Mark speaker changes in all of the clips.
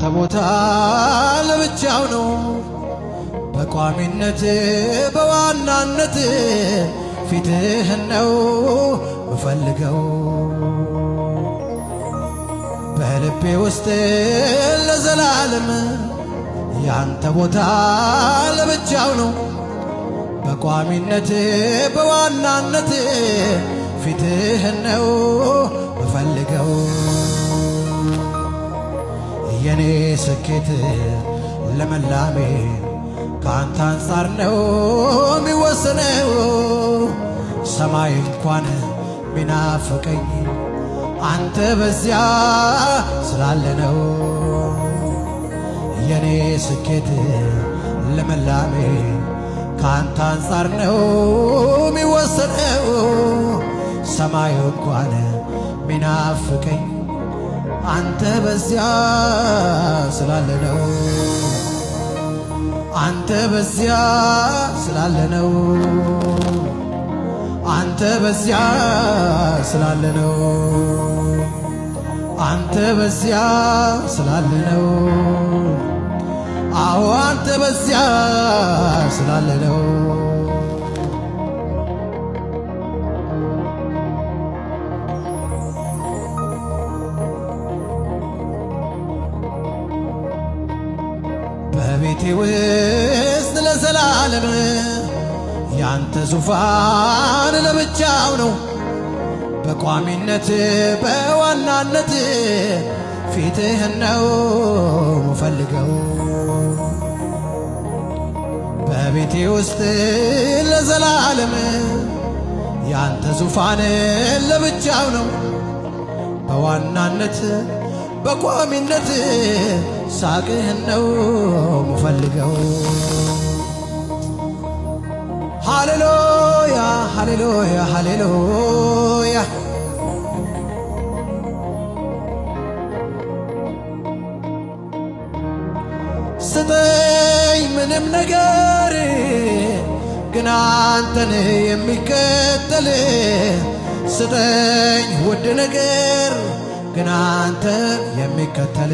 Speaker 1: ያንተ ቦታ ለብቻው ነው በቋሚነት በዋናነት ፊትህን ነው እፈልገው በልቤ ውስጥ ለዘላለም ያንተ ቦታ ለብቻው ነው በቋሚነት በዋናነት ፊትህን ነው እፈልገው የኔ ስኬት ለመላሜ ካንተ አንጻር ነው የሚወሰነው ሰማይ እንኳን ሚናፍቀኝ አንተ በዚያ ስላለ ነው የኔ ስኬት ለመላሜ ካንተ አንጻር ነው የሚወሰነው ሰማይ እንኳን ሚናፍቀኝ አንተ በዚያ ስላለ ነው አንተ በዚያ ስላለ ነው አንተ በዚያ ስላለ ነው አንተ በዚያ ስላለ ነው አዎ አንተ በዚያ ስላለ ነው በቤቴ ውስጥ ለዘላለም ያንተ ዙፋን ለብቻው ነው በቋሚነት በዋናነት ፊትህን ነው ምፈልገው በቤቴ ውስጥ ለዘላለም ያንተ ዙፋን ለብቻው ነው በዋናነት በቋሚነት ሳቅህን ነው ምፈልገው ሃሌሉያ ሃሌሉያ ሃሌሉያ ስጠኝ ምንም ነገር ግን አንተን የሚከተል ስጠኝ ውድ ነገር ግን አንተን የሚከተል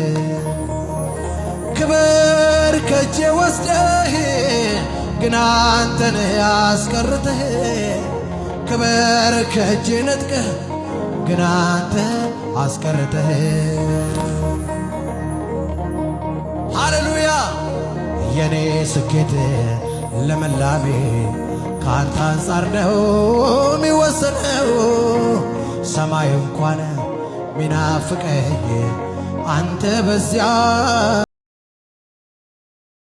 Speaker 1: ክብር ከእጄ ወስደህ ግን አንተን ያስቀርተህ ክብር ከእጄ ነጥቀህ ግን አንተን አስቀርተህ ሃሌሉያ የኔ ስኬት ለመላሜ ካንተ አንጻር ነው የሚወሰነው ሰማይ እንኳን ሚናፍቀኝ አንተ በዚያ